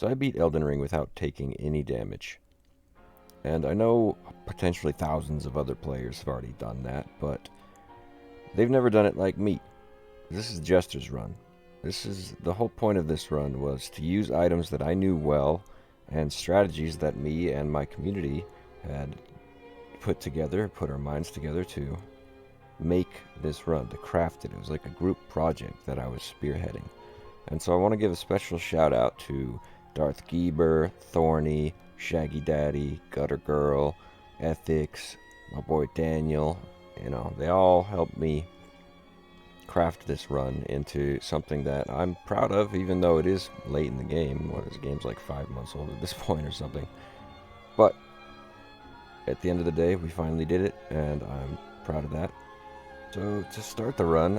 So I beat Elden Ring without taking any damage. And I know potentially thousands of other players have already done that, but they've never done it like me. This is Jester's run. This is the whole point of this run was to use items that I knew well and strategies that me and my community had put our minds together to make this run, to craft it. It was like a group project that I was spearheading. And so I want to give a special shout out to Darth Geber, Thorny, Shaggy Daddy, Gutter Girl, Ethics, my boy Daniel. You know, they all helped me craft this run into something that I'm proud of, even though it is late in the game. What is the game's like 5 months old at this point or something. But at the end of the day, we finally did it, and I'm proud of that. So to start the run,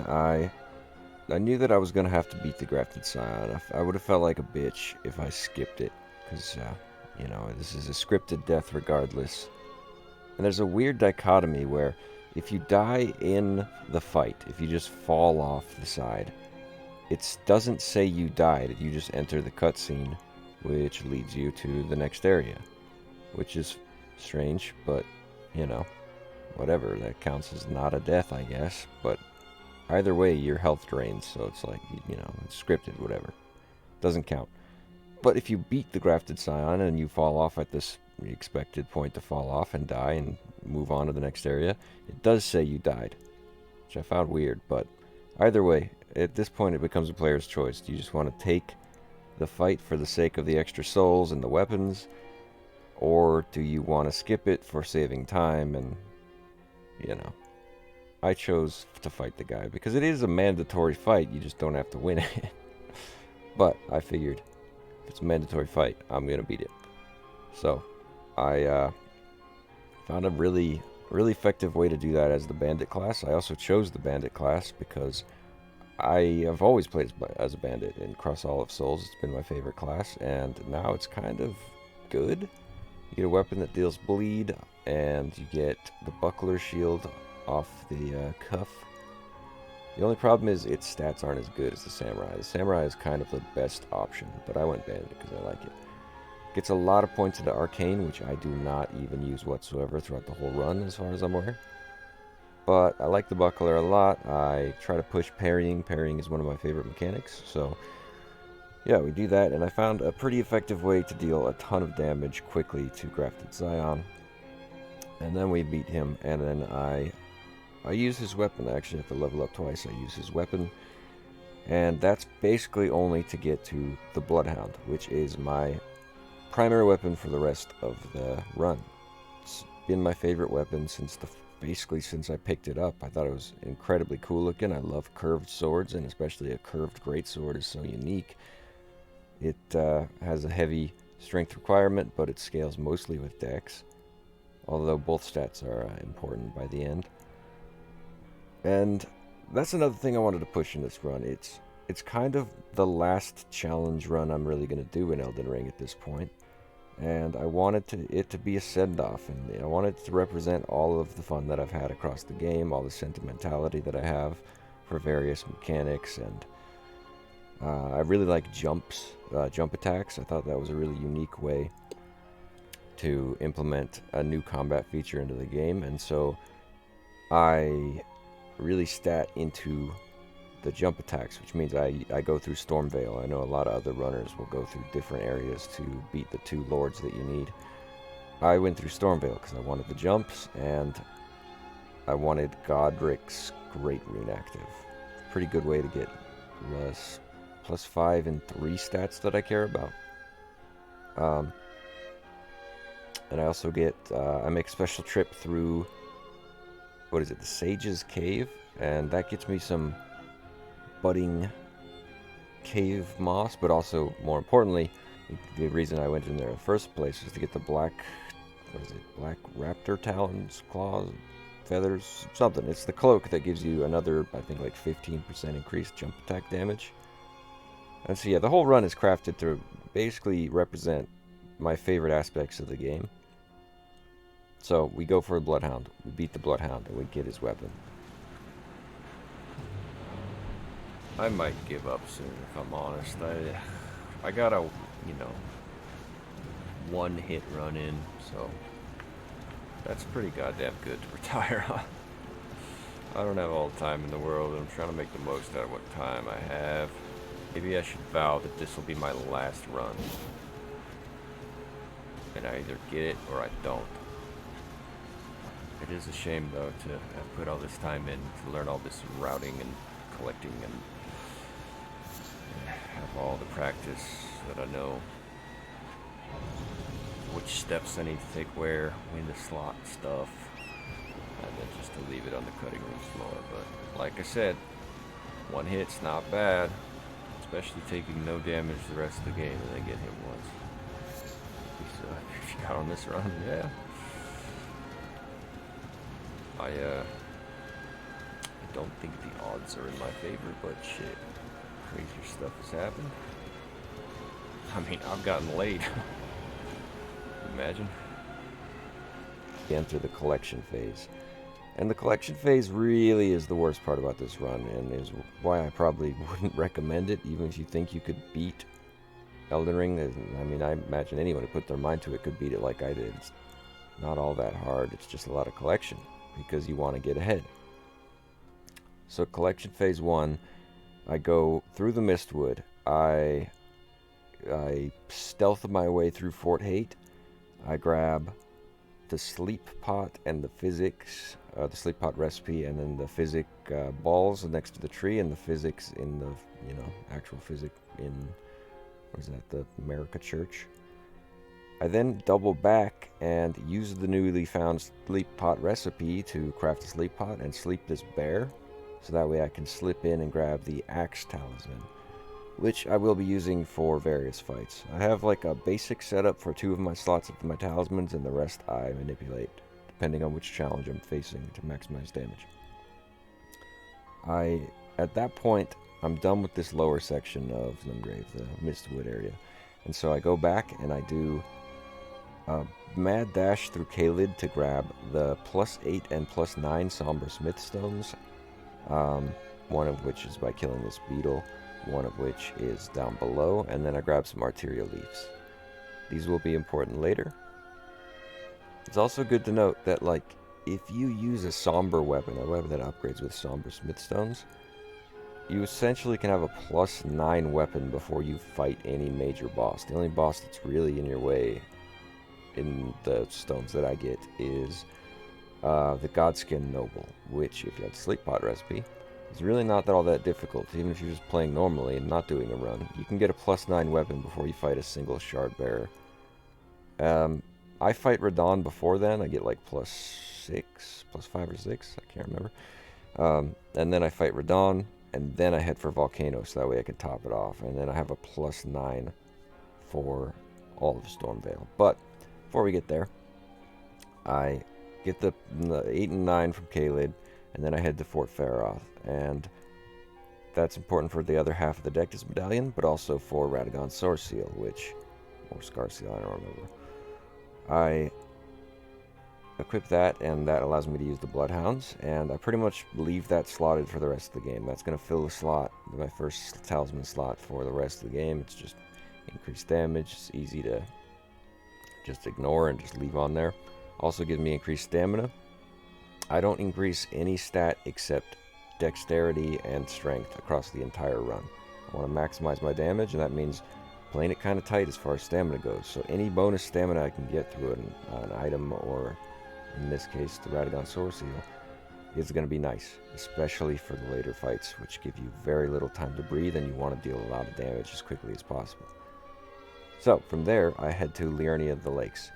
I knew that I was going to have to beat the Grafted Scion. I would have felt like a bitch if I skipped it, because, you know, this is a scripted death regardless. And there's a weird dichotomy where if you die in the fight, if you just fall off the side, it doesn't say you died, you just enter the cutscene, which leads you to the next area, which is strange, but, you know, whatever, that counts as not a death, I guess, but either way, your health drains, so it's like, you know, it's scripted, whatever. Doesn't count. But if you beat the Grafted Scion and you fall off at this expected point to fall off and die and move on to the next area, it does say you died, which I found weird, but either way, at this point it becomes a player's choice. Do you just want to take the fight for the sake of the extra souls and the weapons, or do you want to skip it for saving time? And, you know, I chose to fight the guy because it is a mandatory fight, you just don't have to win it. But I figured if it's a mandatory fight, I'm gonna beat it. So I found a really effective way to do that as the bandit class. I also chose the bandit class because I have always played as a bandit in Cross All of Souls. It's been my favorite class, and now it's kind of good. You get a weapon that deals bleed, and you get the buckler shield off the cuff. The only problem is its stats aren't as good as the samurai. The samurai is kind of the best option, but I went bandit because I like it. Gets a lot of points into arcane, which I do not even use whatsoever throughout the whole run as far as I'm aware. But I like the buckler a lot. I try to push parrying. Parrying is one of my favorite mechanics, so yeah, we do that, and I found a pretty effective way to deal a ton of damage quickly to Grafted Scion. And then we beat him, and then I use his weapon. I actually have to level up twice. I use his weapon, and that's basically only to get to the Bloodhound, which is my primary weapon for the rest of the run. It's been my favorite weapon basically since I picked it up. I thought it was incredibly cool looking. I love curved swords, and especially a curved greatsword is so unique. It has a heavy strength requirement, but it scales mostly with dex, although both stats are important by the end. And that's another thing I wanted to push in this run. It's kind of the last challenge run I'm really going to do in Elden Ring at this point. And I wanted it to be a send-off, and I wanted it to represent all of the fun that I've had across the game, all the sentimentality that I have for various mechanics, and I really like jump attacks. I thought that was a really unique way to implement a new combat feature into the game, and so I really stat into the jump attacks, which means I go through Stormvale. I know a lot of other runners will go through different areas to beat the 2 lords that you need. I went through Stormvale because I wanted the jumps, and I wanted Godric's Great Rune active. Pretty good way to get plus 5 and 3 stats that I care about. And I also get, I make a special trip through, what is it, the Sage's Cave, and that gets me some budding cave moss, but also, more importantly, the reason I went in there in the first place is to get the black raptor talons, claws, feathers, something. It's the cloak that gives you another, I think, like 15% increased jump attack damage. And so yeah, the whole run is crafted to basically represent my favorite aspects of the game. So we go for a Bloodhound, we beat the Bloodhound, and we get his weapon. I might give up soon, if I'm honest. I gotta, one-hit run in, so that's pretty goddamn good to retire on. I don't have all the time in the world, and I'm trying to make the most out of what time I have. Maybe I should vow that this will be my last run. And I either get it or I don't. It is a shame, though, to have put all this time in to learn all this routing and collecting and have all the practice that I know. Which steps I need to take where, when to slot stuff. And then just to leave it on the cutting room floor. But like I said, one hit's not bad. Especially taking no damage the rest of the game and then get hit once. If you got on this run, yeah. I don't think the odds are in my favor, but shit. Crazier stuff has happened. I mean, I've gotten laid. Imagine. Enter the collection phase. And the collection phase really is the worst part about this run, and is why I probably wouldn't recommend it, even if you think you could beat Elden Ring. I mean, I imagine anyone who put their mind to it could beat it like I did. It's not all that hard, it's just a lot of collection, because you want to get ahead. So collection phase 1, I go through the Mistwood. I stealth my way through Fort Hate. I grab the sleep pot and the physics, the sleep pot recipe, and then the physic balls next to the tree, and the physics in the, actual physic in, what is that, the America Church. I then double back and use the newly found sleep pot recipe to craft a sleep pot and sleep this bear, so that way I can slip in and grab the axe talisman, which I will be using for various fights. I have like a basic setup for 2 of my slots of my talismans, and the rest I manipulate, depending on which challenge I'm facing to maximize damage. At that point, I'm done with this lower section of Limgrave, the Mistwood area, and so I go back and I do a mad dash through Caelid to grab the +8 and +9 Somber Smith stones, one of which is by killing this beetle, one of which is down below, and then I grab some Arterial Leaves. These will be important later. It's also good to note that, like, if you use a somber weapon, a weapon that upgrades with Somber Smith stones, you essentially can have a +9 weapon before you fight any major boss. The only boss that's really in your way in the stones that I get is the Godskin Noble, which, if you have the Sleep Pot recipe, is really not all that difficult. Even if you're just playing normally and not doing a run, you can get a +9 weapon before you fight a single shard bearer. I fight Radon before then. I get like +6, +5 or 6, I can't remember. And then I fight Radon, and then I head for Volcano, so that way I can top it off. And then I have a +9 for all of Stormvale. But before we get there, I get the 8 and 9 from Caelid, and then I head to Fort Faroth, and that's important for the other half of the Dectus Medallion, but also for Radagon's Sword Seal, or Scar Seal, I don't remember. I equip that, and that allows me to use the Bloodhounds, and I pretty much leave that slotted for the rest of the game. That's going to fill the slot, my first talisman slot for the rest of the game. It's just increased damage. It's easy to just ignore and just leave on there. Also gives me increased stamina. I don't increase any stat except dexterity and strength across the entire run. I want to maximize my damage, and that means playing it kind of tight as far as stamina goes. So any bonus stamina I can get through an item, or in this case the Radagon Sword Seal, is going to be nice, especially for the later fights, which give you very little time to breathe, and you want to deal a lot of damage as quickly as possible. So from there, I head to Liurnia of the Lakes.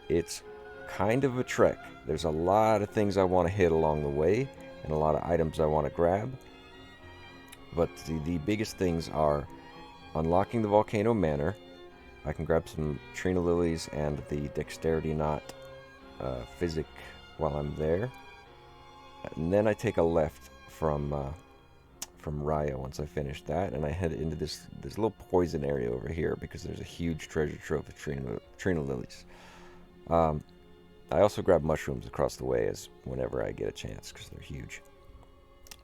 It's kind of a trek. There's a lot of things I want to hit along the way, and a lot of items I want to grab. But the biggest things are unlocking the Volcano Manor. I can grab some Trina Lilies and the Dexterity Knot Physic while I'm there. And then I take a left from Raya once I finish that, and I head into this little poison area over here because there's a huge treasure trove of Trina Lilies. I also grab mushrooms across the way as whenever I get a chance, because they're huge,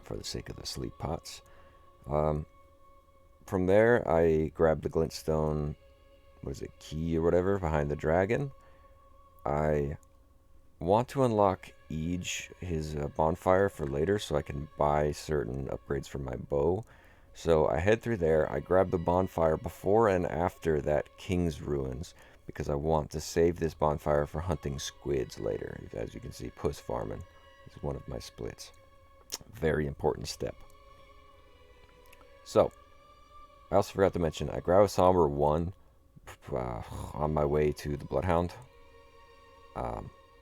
for the sake of the sleep pots. From there, I grab the glintstone what is it, key or whatever behind the dragon. I want to unlock Eej, his bonfire, for later so I can buy certain upgrades for my bow. So I head through there, I grab the bonfire before and after that King's Ruins because I want to save this bonfire for hunting squids later. As you can see, puss farming is one of my splits. Very important step. So, I also forgot to mention, I grab a Somber 1 on my way to the Bloodhound.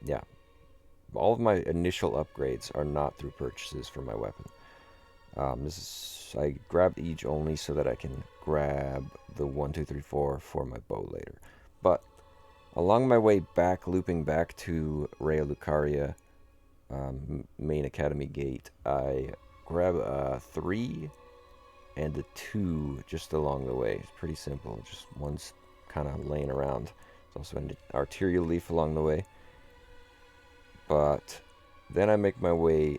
Yeah, all of my initial upgrades are not through purchases for my weapon. I grabbed each only so that I can grab the 1, 2, 3, 4 for my bow later. But along my way back, looping back to Raya Lucaria main academy gate, I grab a 3 and a 2 just along the way. It's pretty simple, just one's kind of laying around. There's also an arterial leaf along the way. But then I make my way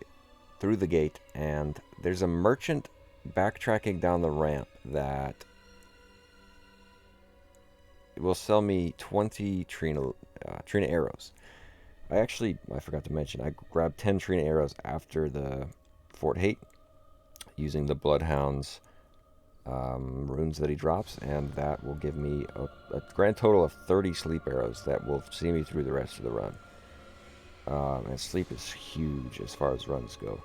through the gate, and there's a merchant backtracking down the ramp that will sell me 20 Trina arrows. I forgot to mention, I grabbed 10 Trina arrows after the Fort Hate using the Bloodhound's runes that he drops, and that will give me a grand total of 30 sleep arrows that will see me through the rest of the run. And sleep is huge as far as runs go.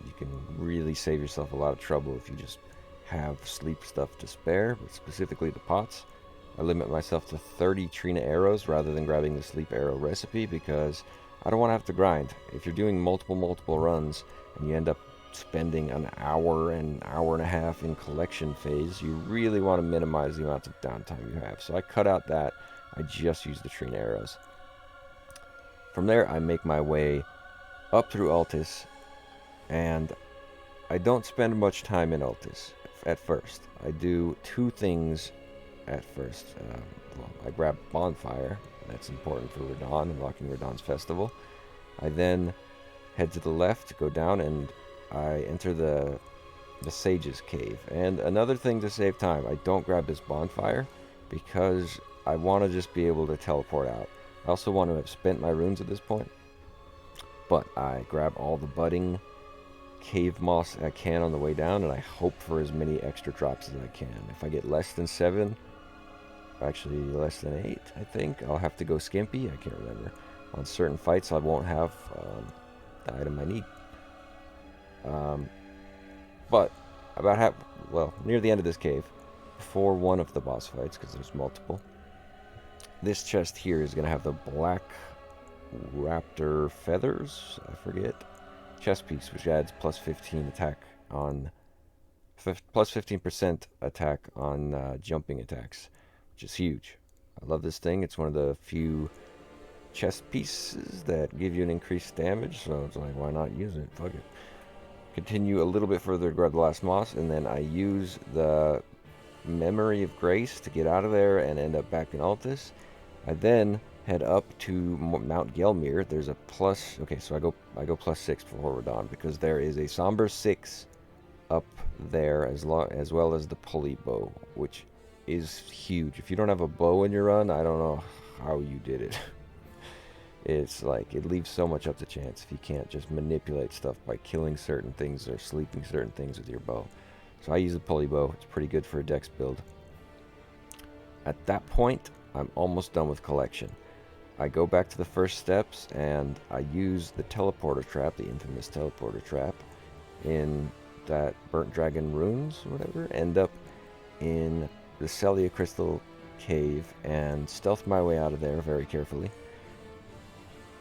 You can really save yourself a lot of trouble if you just have sleep stuff to spare, but specifically the pots. I limit myself to 30 Trina arrows rather than grabbing the sleep arrow recipe because I don't want to have to grind. If you're doing multiple runs and you end up spending an hour and hour and a half in collection phase, you really want to minimize the amount of downtime you have. So I cut out that. I just use the Trina arrows. From there, I make my way up through Altus, and I don't spend much time in Altus at first. I do 2 things at first. I grab Bonfire. That's important for Radahn, unlocking Radahn's festival. I then head to the left, go down, and I enter the Sage's Cave. And another thing to save time, I don't grab this Bonfire because I want to just be able to teleport out. I also want to have spent my runes at this point, but I grab all the budding cave moss I can on the way down, and I hope for as many extra drops as I can. If I get less than 7, actually less than 8, I think, I'll have to go skimpy. I can't remember. On certain fights, I won't have the item I need. But about near the end of this cave, before one of the boss fights, because there's multiple, this chest here is going to have the black raptor feathers, I forget, chest piece, which adds plus 15 attack on, plus 15% attack on jumping attacks, which is huge. I love this thing. It's one of the few chest pieces that give you an increased damage, so it's like, why not use it? Fuck it. Continue a little bit further to grab the last moss, and then I use the Memory of Grace to get out of there and end up back in Altus. I then head up to Mount Gelmir. There's a plus... Okay, so I go plus 6 before Radahn because there is a Somber 6 up there as well as the Pulley Bow, which is huge. If you don't have a bow in your run, I don't know how you did it. It's like, it leaves so much up to chance if you can't just manipulate stuff by killing certain things or sleeping certain things with your bow. So I use the Pulley Bow. It's pretty good for a dex build. At that point, I'm almost done with collection. I go back to the first steps and I use the teleporter trap, the infamous teleporter trap, in that Burnt Dragon runes or whatever, end up in the Celia Crystal cave and stealth my way out of there very carefully.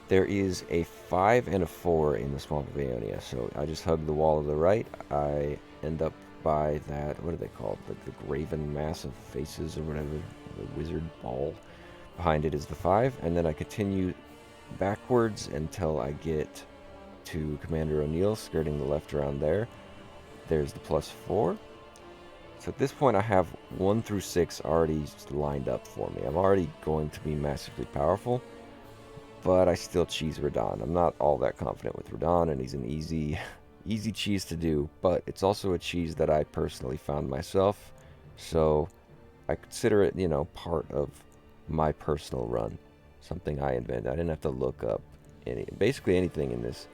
There is a 5 and a 4 in the Swamp of Aeonia, so I just hug the wall to the right. I end up by that, what are they called? Like the Graven Mass of Faces or whatever, the Wizard Ball. Behind it is the 5, and then I continue backwards until I get to Commander O'Neill, skirting the left around there. There's the plus 4. So at this point I have 1 through 6 already lined up for me. I'm already going to be massively powerful, but I still cheese Radahn. I'm not all that confident with Radahn, and he's an easy cheese to do, but it's also a cheese that I personally found myself, so I consider it, you know, part of my personal run. Something I invented. I didn't have to look up basically anything in this.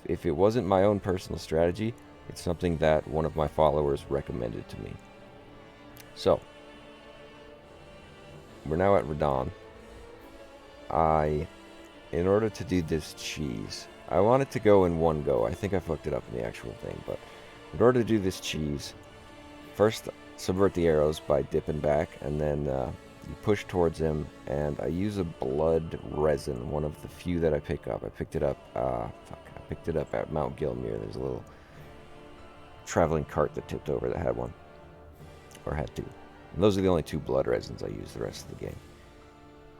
If it wasn't my own personal strategy, it's something that one of my followers recommended to me. So, we're now at Radon. In order to do this cheese, I wanted to go in one go. I think I fucked it up in the actual thing, but in order to do this cheese, first subvert the arrows by dipping back, and then you push towards him, and I use a blood resin, one of the few that I pick up. I picked it up, I picked it up at Mount Gilmere. There's a little traveling cart that tipped over that had one, or had two. And those are the only 2 blood resins I use the rest of the game.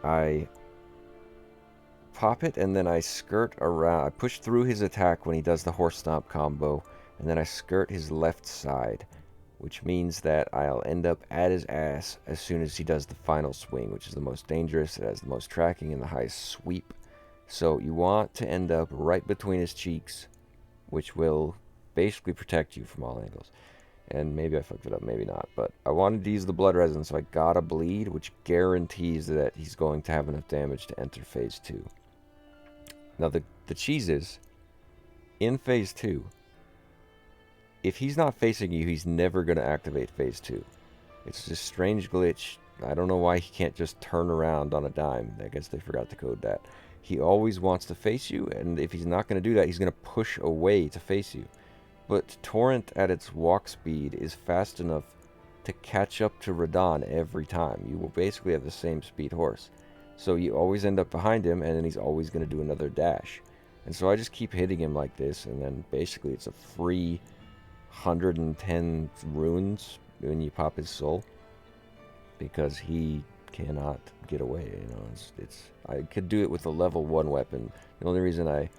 I pop it, and then I skirt around. I push through his attack when he does the horse stomp combo, and then I skirt his left side, which means that I'll end up at his ass as soon as he does the final swing, which is the most dangerous. It has the most tracking and the highest sweep. So you want to end up right between his cheeks, which will basically protect you from all angles. And maybe I fucked it up, maybe not. But I wanted to use the blood resin, so I gotta bleed, which guarantees that he's going to have enough damage to enter phase 2. Now, the cheese is, in phase 2, if he's not facing you, he's never going to activate phase 2. It's this strange glitch. I don't know why he can't just turn around on a dime. I guess they forgot to code that. He always wants to face you, and if he's not going to do that, he's going to push away to face you. But Torrent at its walk speed is fast enough to catch up to Radon every time. You will basically have the same speed horse. So you always end up behind him, and then he's always going to do another dash. And so I just keep hitting him like this, and then basically it's a free 110 runes when you pop his soul, because he cannot get away. You know, I could do it with a level 1 weapon. The only reason I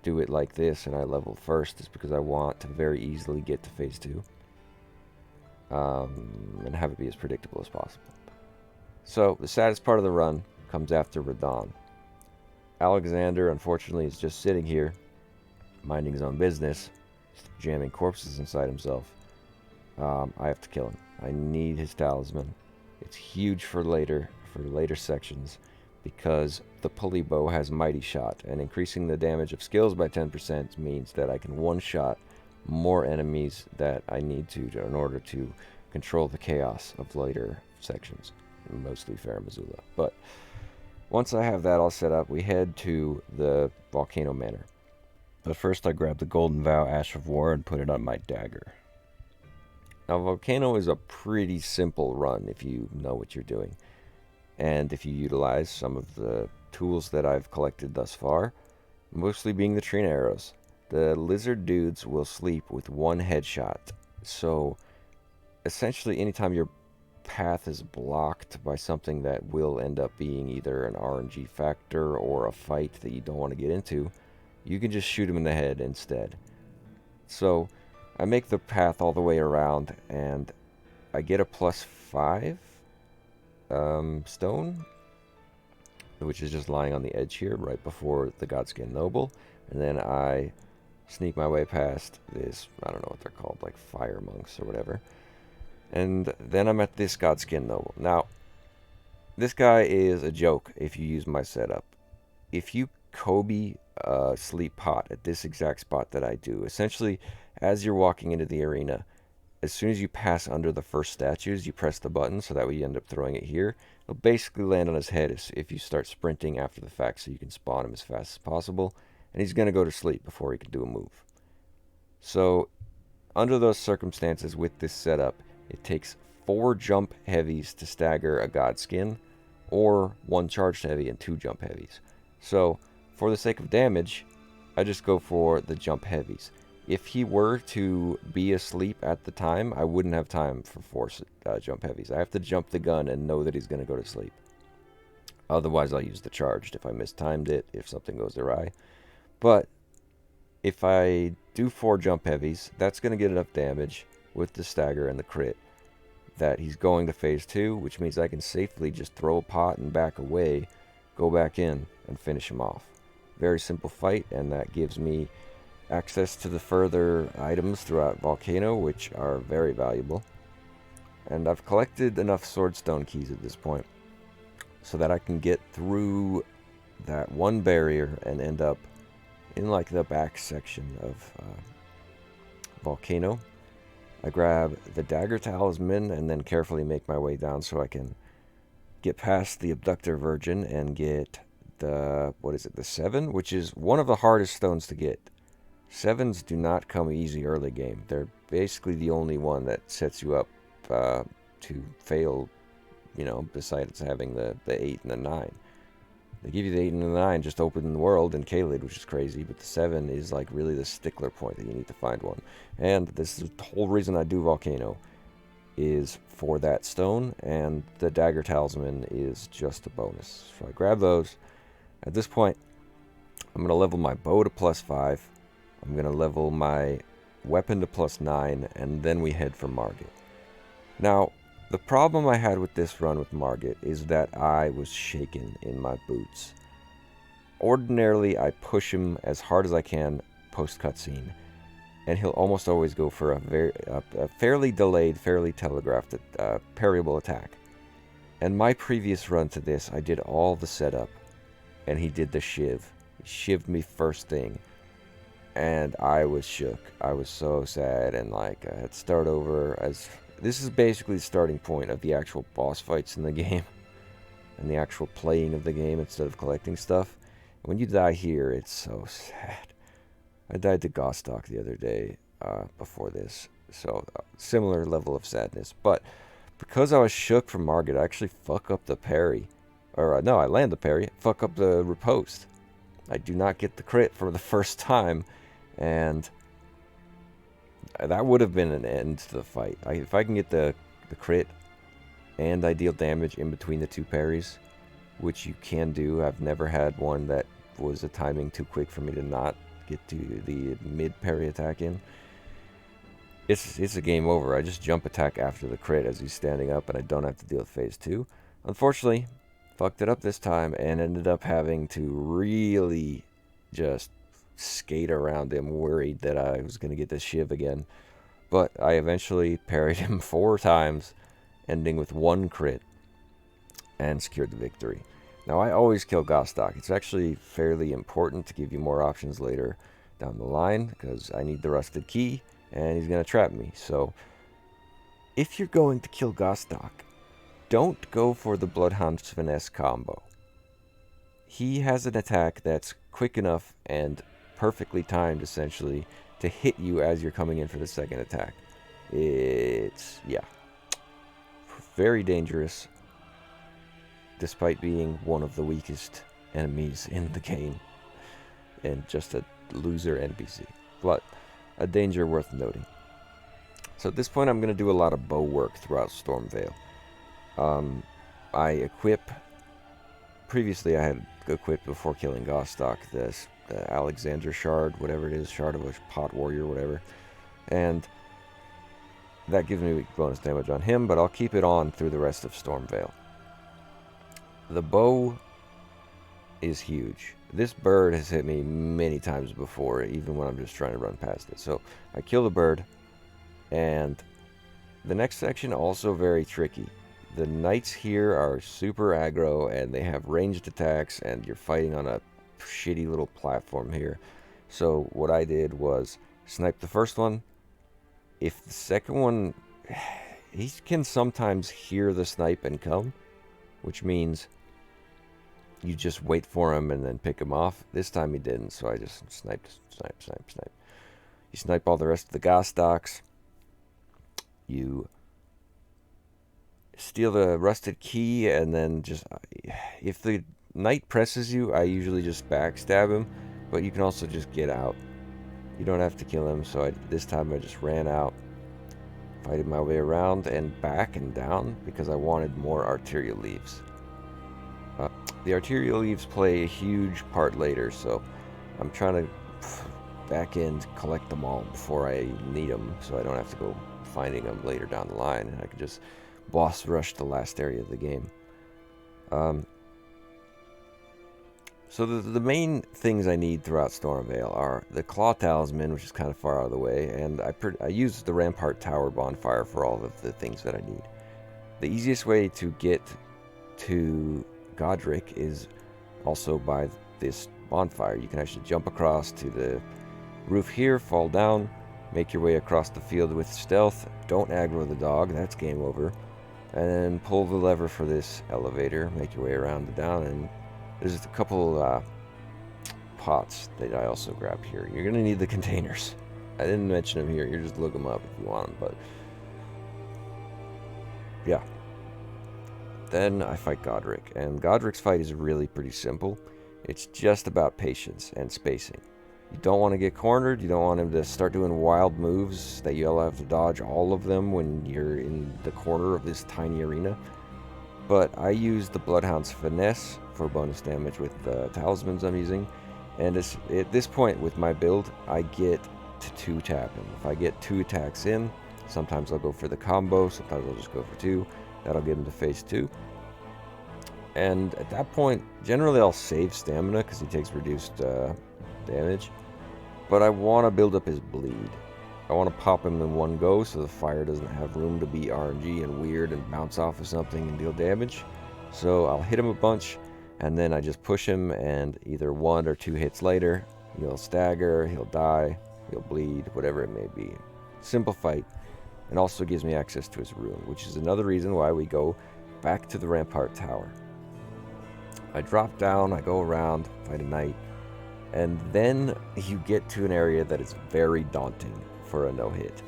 do it like this and I level first is because I want to very easily get to phase 2, and have it be as predictable as possible. So the saddest part of the run comes after Radon. Alexander, unfortunately, is just sitting here minding his own business, jamming corpses inside himself. I have to kill him. I need his talisman. It's huge for later sections, because the pulley bow has mighty shot, and increasing the damage of skills by 10% means that I can one-shot more enemies that I need to in order to control the chaos of later sections, mostly Fair Missoula. But once I have that all set up, we head to the Volcano Manor. But first I grab the Golden Vow Ash of War and put it on my dagger. Now, Volcano is a pretty simple run if you know what you're doing, and if you utilize some of the tools that I've collected thus far, mostly being the Trina arrows. The lizard dudes will sleep with 1 headshot, so essentially anytime your path is blocked by something that will end up being either an RNG factor or a fight that you don't want to get into, you can just shoot him in the head instead. So I make the path all the way around, and I get a +5 stone, which is just lying on the edge here right before the Godskin Noble, and then I sneak my way past this, I don't know what they're called, like fire monks or whatever, and then I'm at this Godskin Noble. Now, this guy is a joke if you use my setup. If you Kobe sleep pot at this exact spot that I do, essentially as you're walking into the arena, as soon as you pass under the first statues, you press the button, so that way you end up throwing it here. It'll basically land on his head if you start sprinting after the fact, so you can spawn him as fast as possible, and he's going to go to sleep before he can do a move. So under those circumstances with this setup, it takes 4 jump heavies to stagger a Godskin, or 1 charged heavy and 2 jump heavies. So for the sake of damage, I just go for the jump heavies. If he were to be asleep at the time, I wouldn't have time for 4 jump heavies. I have to jump the gun and know that he's going to go to sleep. Otherwise, I'll use the charged if I mistimed it, if something goes awry. But if I do 4 jump heavies, that's going to get enough damage with the stagger and the crit that he's going to phase 2, which means I can safely just throw a pot and back away, go back in, and finish him off. Very simple fight, and that gives me access to the further items throughout Volcano, which are very valuable. And I've collected enough swordstone keys at this point so that I can get through that one barrier and end up in like the back section of Volcano. I grab the dagger talisman and then carefully make my way down so I can get past the abductor virgin and get the, what is it, the 7, which is one of the hardest stones to get. 7s do not come easy early game. They're basically the only one that sets you up to fail, you know, besides having the 8 and the 9. They give you the 8 and the 9 just open the world in Caelid, which is crazy, but the 7 is like really the stickler point that you need to find one. And this is the whole reason I do Volcano, is for that stone, and the dagger talisman is just a bonus. So I grab those. At this point, I'm going to level my bow to +5. I'm going to level my weapon to +9, and then we head for Margit. Now, the problem I had with this run with Margit is that I was shaken in my boots. Ordinarily, I push him as hard as I can post-cutscene, and he'll almost always go for a fairly delayed, fairly telegraphed parryable attack. And my previous run to this, I did all the setup, and he did the shiv. He shivved me first thing, and I was shook. I was so sad, and like I had to start over. As this is basically the starting point of the actual boss fights in the game, and the actual playing of the game instead of collecting stuff. When you die here, it's so sad. I died to Gostok the other day before this, so similar level of sadness. But because I was shook from Margit, I actually fuck up the parry. Or no, I land the parry, fuck up the riposte. I do not get the crit for the first time, and that would have been an end to the fight. If I can get the crit and I deal damage in between the two parries, which you can do. I've never had one that was a timing too quick for me to not get to the mid parry attack in. It's a game over. I just jump attack after the crit as he's standing up, and I don't have to deal with phase 2. Unfortunately, fucked it up this time and ended up having to really just skate around him, worried that I was going to get the shiv again. But I eventually parried him 4 times, ending with 1 crit, and secured the victory. Now, I always kill Gostok. It's actually fairly important to give you more options later down the line, because I need the rusted key, and he's going to trap me. So, if you're going to kill Gostok, don't go for the Bloodhound's Finesse combo. He has an attack that's quick enough and perfectly timed, essentially, to hit you as you're coming in for the second attack. It's, yeah, very dangerous, despite being one of the weakest enemies in the game, and just a loser NPC, but a danger worth noting. So at this point, I'm going to do a lot of bow work throughout Stormvale. I equip, previously I had equipped before killing Gostok, this Alexander Shard, whatever it is, Shard of a Pot Warrior, whatever, and that gives me bonus damage on him, but I'll keep it on through the rest of Stormvale. The bow is huge. This bird has hit me many times before, even when I'm just trying to run past it. So I kill the bird, and the next section also very tricky. The knights here are super aggro, and they have ranged attacks, and you're fighting on a shitty little platform here. So what I did was snipe the first one. If the second one, he can sometimes hear the snipe and come, which means you just wait for him and then pick him off. This time he didn't, so I just snipe. You snipe all the rest of the Gostoks. You steal the rusted key, and then just, if the knight presses you, I usually just backstab him, but you can also just get out. You don't have to kill him, so this time I just ran out, fighting my way around and back and down because I wanted more arterial leaves. The arterial leaves play a huge part later, so I'm trying to back end collect them all before I need them, so I don't have to go finding them later down the line, and I can just boss rush the last area of the game. So the main things I need throughout Stormvale are the Claw Talisman, which is kind of far out of the way, and I use the Rampart Tower Bonfire for all of the things that I need. The easiest way to get to Godric is also by this bonfire. You can actually jump across to the roof here, fall down, make your way across the field with stealth. Don't aggro the dog, that's game over. And then pull the lever for this elevator, make your way around and down, and there's a couple pots that I also grabbed here. You're gonna need the containers. I didn't mention them here, you just look them up if you want them, but yeah. Then I fight Godric, and Godric's fight is really pretty simple. It's just about patience and spacing. You don't want to get cornered, you don't want him to start doing wild moves that you'll have to dodge all of them when you're in the corner of this tiny arena. But I use the Bloodhound's Finesse for bonus damage with the talismans I'm using, and at this point with my build, I get to 2-tap him. If I get 2 attacks in, sometimes I'll go for the combo, sometimes I'll just go for 2. That'll get him to phase 2. And at that point, generally I'll save stamina because he takes reduced damage. But I want to build up his bleed. I want to pop him in one go so the fire doesn't have room to be RNG and weird and bounce off of something and deal damage. So I'll hit him a bunch, and then I just push him, and either 1 or 2 hits later, he'll stagger, he'll die, he'll bleed, whatever it may be. Simple fight, and also gives me access to his rune, which is another reason why we go back to the Rampart Tower. I drop down, I go around, fight a knight, and then you get to an area that is very daunting for a no-hit,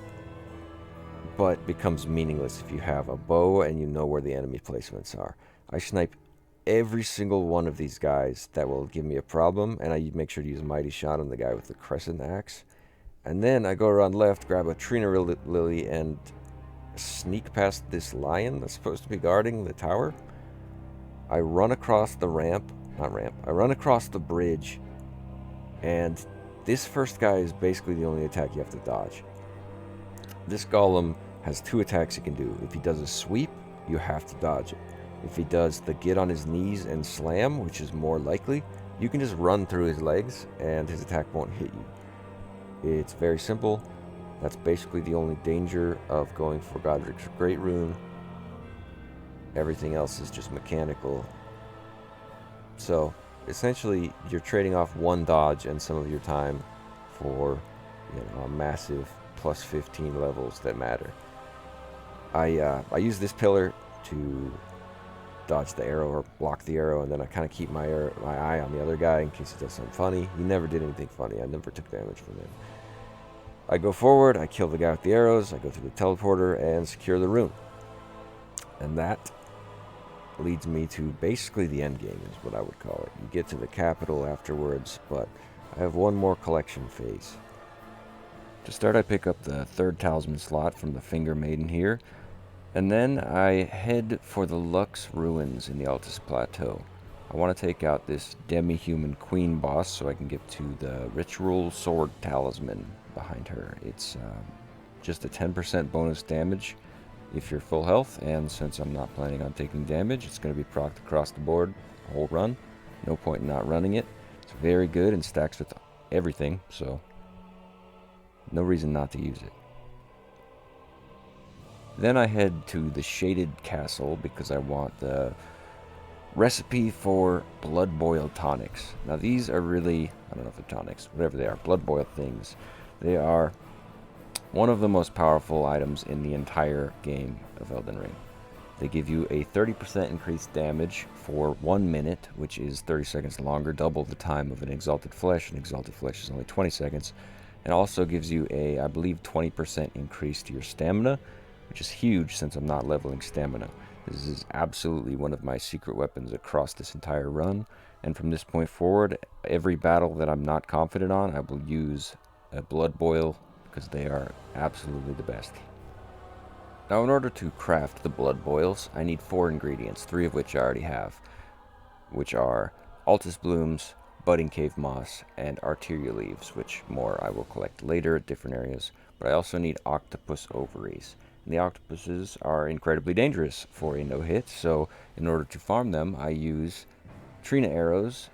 but becomes meaningless if you have a bow and you know where the enemy placements are. I snipe every single one of these guys that will give me a problem, and I make sure to use Mighty Shot on the guy with the crescent axe. And then I go around left, grab a Trina Lily, and sneak past this lion that's supposed to be guarding the tower. I run across the I run across the bridge, and this first guy is basically the only attack you have to dodge. This golem has 2 attacks he can do. If he does a sweep, you have to dodge it. If he does the get on his knees and slam, which is more likely, you can just run through his legs and his attack won't hit you. It's very simple. That's basically the only danger of going for Godric's Great Rune. Everything else is just mechanical. So essentially you're trading off 1 dodge and some of your time for a massive plus 15 levels that matter. I use this pillar to dodge the arrow or block the arrow, and then I kind of keep my eye on the other guy in case he does something funny. He never did anything funny. I never took damage from him. I go forward, I kill the guy with the arrows, I go through the teleporter and secure the rune. And that leads me to basically the end game is what I would call it. You get to the capital afterwards, but I have one more collection phase. To start, I pick up the 3rd talisman slot from the Finger Maiden here, and then I head for the Lux Ruins in the Altus Plateau. I want to take out this demi-human queen boss so I can get to the Ritual Sword Talisman behind her. It's just a 10% bonus damage if you're full health, and since I'm not planning on taking damage, it's going to be procced across the board, the whole run. No point in not running it. It's very good and stacks with everything, so no reason not to use it. Then I head to the Shaded Castle because I want the recipe for blood boil tonics. Now these are really, I don't know if they're tonics, whatever they are, blood boil things. They are one of the most powerful items in the entire game of Elden Ring. They give you a 30% increased damage for 1 minute, which is 30 seconds longer, double the time of an Exalted Flesh, and Exalted Flesh is only 20 seconds. And also gives you a, I believe, 20% increase to your stamina, which is huge since I'm not leveling stamina. This is absolutely one of my secret weapons across this entire run, and from this point forward, every battle that I'm not confident on, I will use a blood boil, because they are absolutely the best. Now in order to craft the blood boils, I need 4 ingredients, 3 of which I already have, which are Altus Blooms, Budding Cave Moss, and Arteria Leaves, which more I will collect later at different areas, but I also need Octopus Ovaries. And the octopuses are incredibly dangerous for a no-hit, so in order to farm them, I use Trina arrows.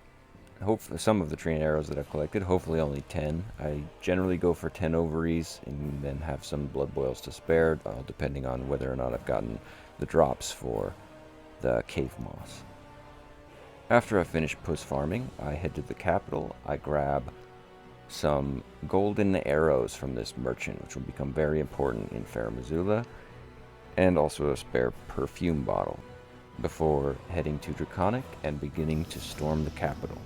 Some of the Trina arrows that I've collected, hopefully only 10. I generally go for 10 ovaries and then have some blood boils to spare, depending on whether or not I've gotten the drops for the cave moss. After I finish puss farming, I head to the capital. I grab some golden arrows from this merchant, which will become very important in Fair Missoula, and also a spare perfume bottle, before heading to Draconic and beginning to storm the capital.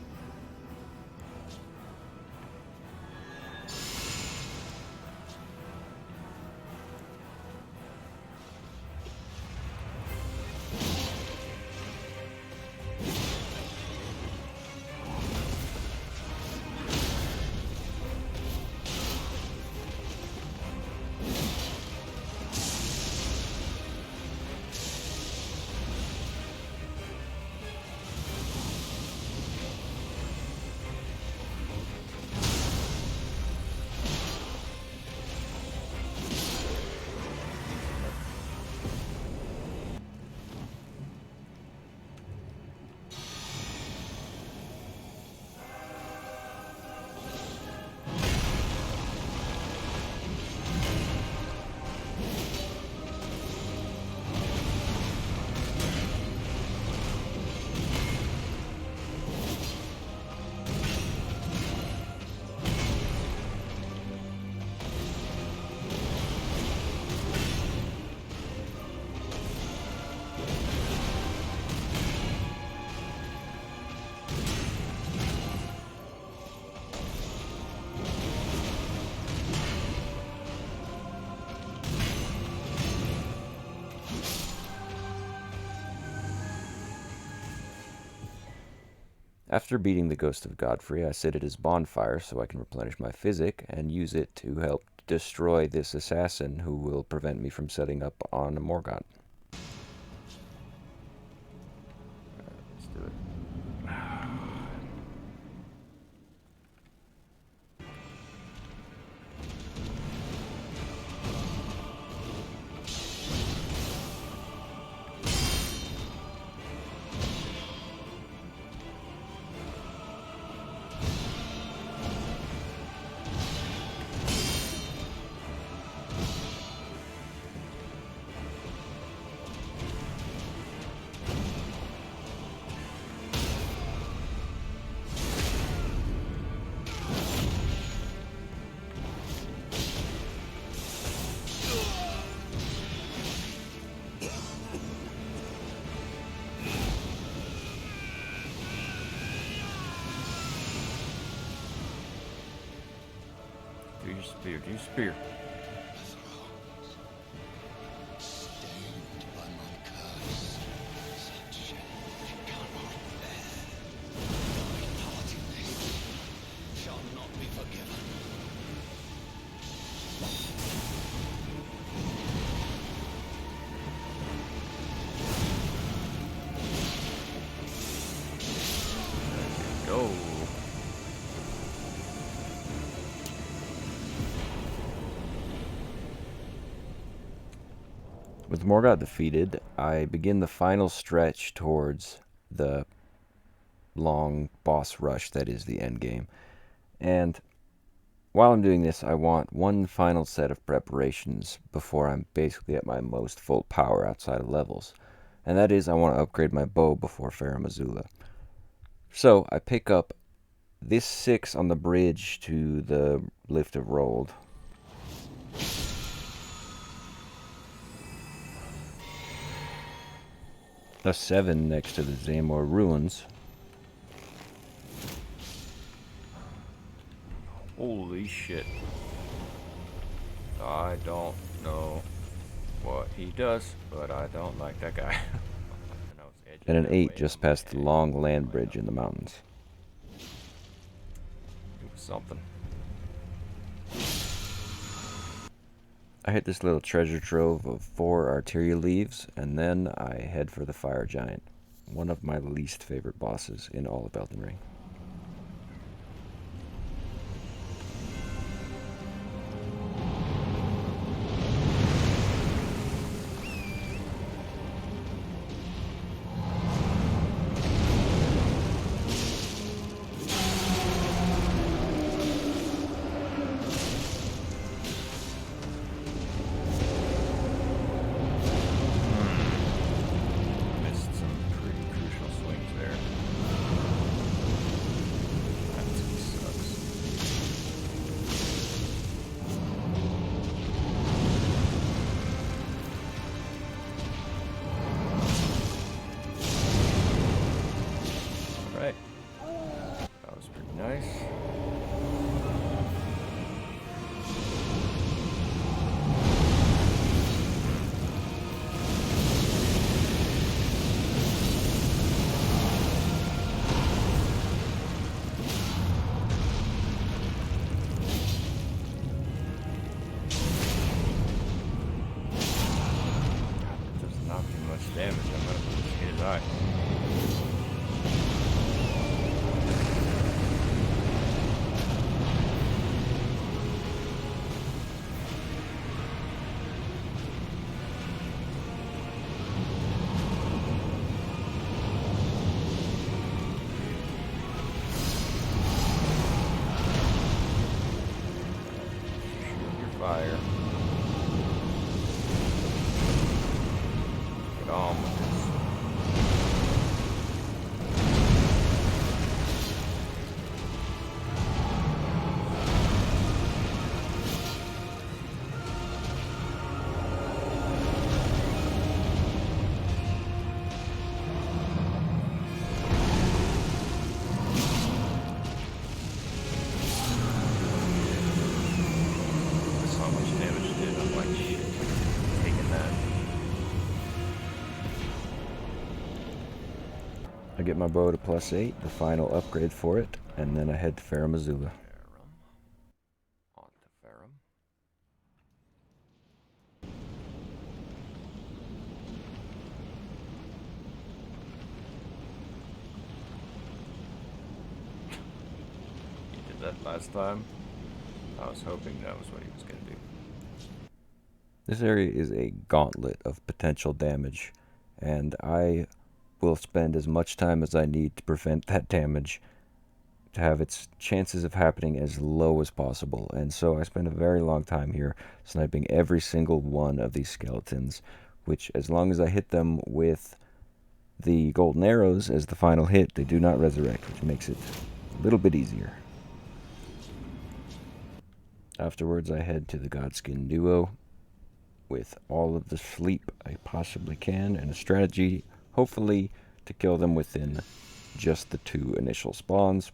After beating the Ghost of Godfrey, I sit at his bonfire so I can replenish my physic and use it to help destroy this assassin who will prevent me from setting up on a Morgott. Let's do it. Do your spear, do your spear. Go. With Morgott defeated, I begin the final stretch towards the long boss rush that is the endgame. And while I'm doing this, I want one final set of preparations before I'm basically at my most full power outside of levels. And that is, I want to upgrade my bow before Fair Missoula. So, I pick up this 6 on the bridge to the Lift of Rold. A 7 next to the Zamor Ruins. Holy shit. I don't know what he does, but I don't like that guy. And an 8 just past the long land bridge in the mountains. It was something. I hit this little treasure trove of 4 arteria leaves, and then I head for the fire giant, one of my least favorite bosses in all of Elden Ring. I get my bow to +8, the final upgrade for it, and then I head to Farum Azula. On to Farum. He did that last time. I was hoping that was what he was going to do. This area is a gauntlet of potential damage, and I will spend as much time as I need to prevent that damage, to have its chances of happening as low as possible. And so I spend a very long time here sniping every single one of these skeletons, which, as long as I hit them with the golden arrows as the final hit, they do not resurrect, which makes it a little bit easier. Afterwards, I head to the Godskin duo with all of the sleep I possibly can, and a strategy, hopefully, to kill them within just the 2 initial spawns.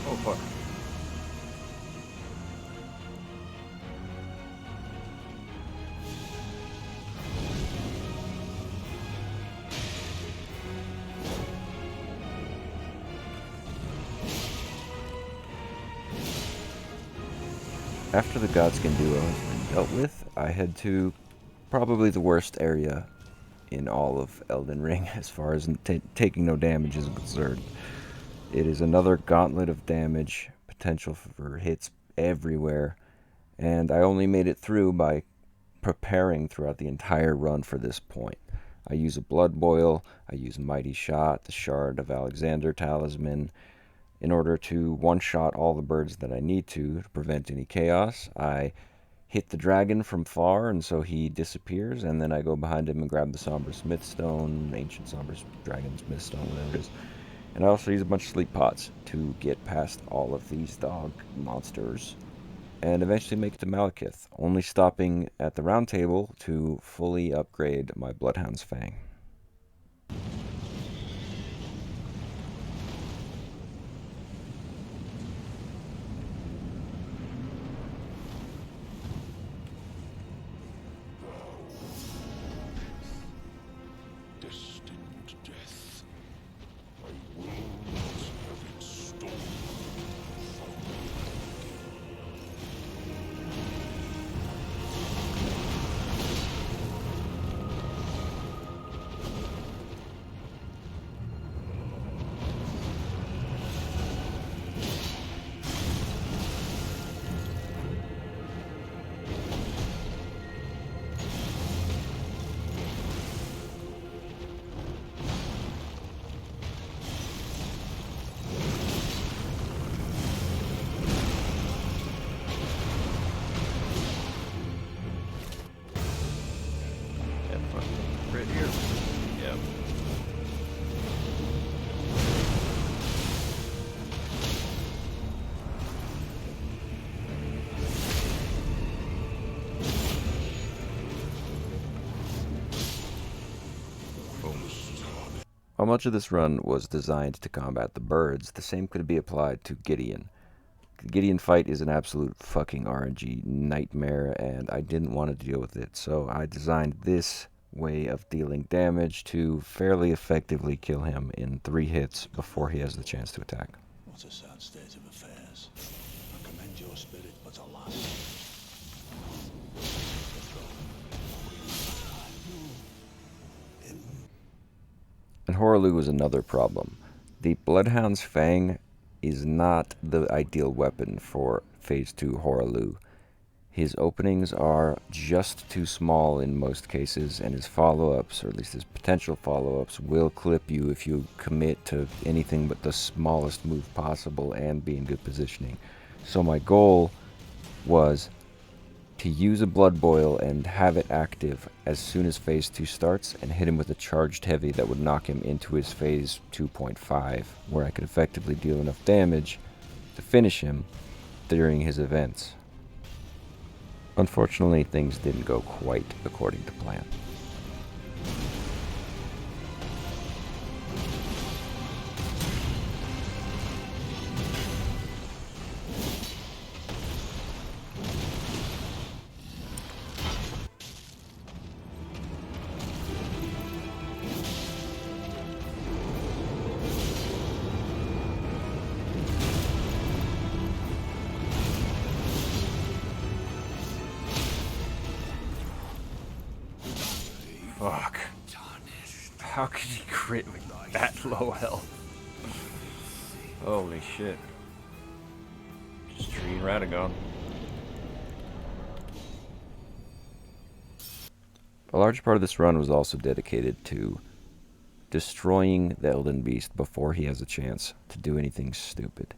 Oh fuck. After the Godskin duo has been dealt with, I head to probably the worst area in all of Elden Ring as far as taking no damage is concerned. It is another gauntlet of damage, potential for hits everywhere, and I only made it through by preparing throughout the entire run for this point. I use a Blood Boil, I use Mighty Shot, the Shard of Alexander talisman, in order to one-shot all the birds that I need to prevent any chaos. I hit the dragon from far, and so he disappears, and then I go behind him and grab the Somber Smithstone, Ancient Somber Dragon Smithstone, whatever it is. And I also use a bunch of sleep pots to get past all of these dog monsters, and eventually make it to Malekith, only stopping at the round table to fully upgrade my Bloodhound's Fang. Right here. Yep. While much of this run was designed to combat the birds, the same could be applied to Gideon. The Gideon fight is an absolute fucking RNG nightmare, and I didn't want to deal with it, so I designed this way of dealing damage to fairly effectively kill him in 3 hits before he has the chance to attack. What a sad state of affairs. I commend your spirit, but alas. Horaloo was another problem. The Bloodhound's Fang is not the ideal weapon for Phase 2 Horaloo. His openings are just too small in most cases, and his follow-ups, or at least his potential follow-ups, will clip you if you commit to anything but the smallest move possible and be in good positioning. So my goal was to use a Blood Boil and have it active as soon as Phase 2 starts, and hit him with a charged heavy that would knock him into his Phase 2.5, where I could effectively deal enough damage to finish him during his events. Unfortunately, things didn't go quite according to plan. Fuck. How could he crit with that low health? Holy shit. Just treating Radagon. A large part of this run was also dedicated to destroying the Elden Beast before he has a chance to do anything stupid.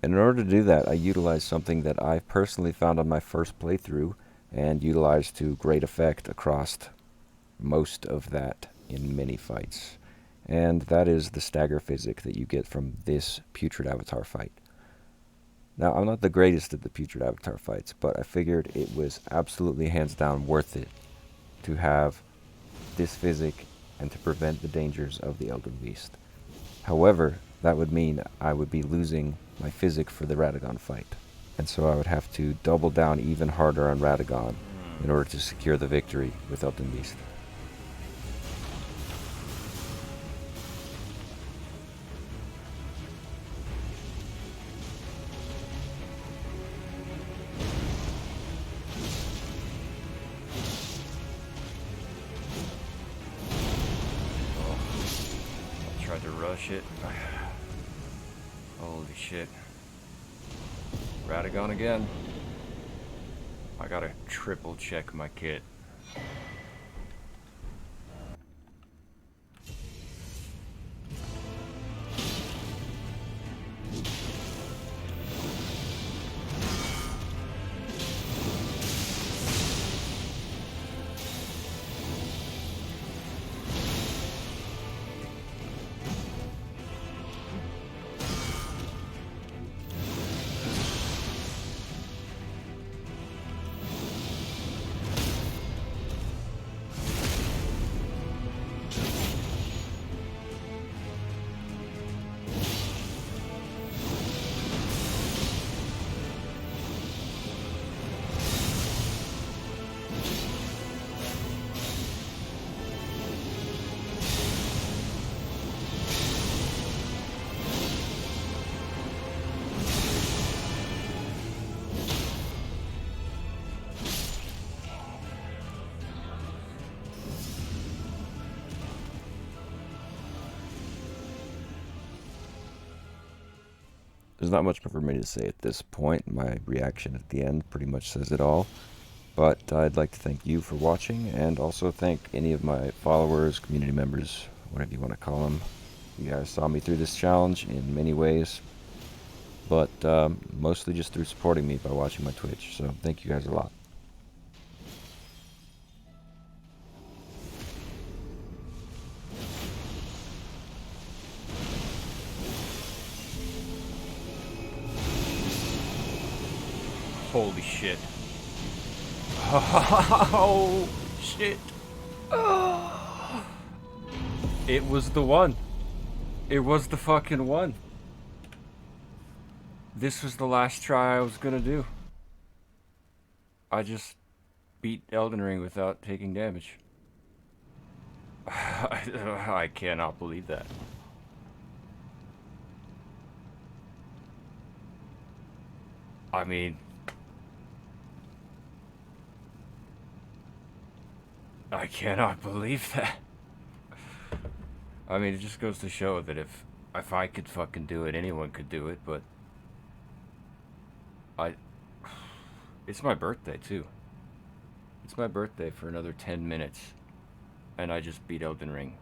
And in order to do that, I utilized something that I personally found on my first playthrough and utilized to great effect across most of that in many fights. And that is the stagger physic that you get from this Putrid Avatar fight. Now, I'm not the greatest at the Putrid Avatar fights, but I figured it was absolutely hands down worth it to have this physic and to prevent the dangers of the Elden Beast. However, that would mean I would be losing my physic for the Radagon fight. And so I would have to double down even harder on Radagon in order to secure the victory with Elden Beast. Tried to rush it. Holy shit. Radagon again. I gotta triple check my kit. There's not much more for me to say at this point. My reaction at the end pretty much says it all. But I'd like to thank you for watching, and also thank any of my followers, community members, whatever you want to call them. You guys saw me through this challenge in many ways, but mostly just through supporting me by watching my Twitch. So thank you guys a lot. Holy shit. Oh, shit. It was the one. It was the fucking one. This was the last try I was gonna do. I just beat Elden Ring without taking damage. I cannot believe that. I mean, I cannot believe that. I mean, it just goes to show that if I could fucking do it, anyone could do it. But I, it's my birthday too. It's my birthday for another 10 minutes, and I just beat Elden Ring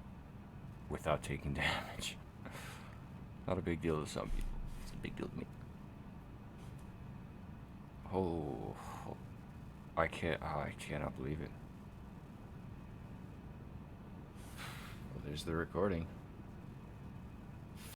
without taking damage. Not a big deal to some people. It's a big deal to me. Oh, I can't. Oh, I cannot believe it. Well, there's the recording.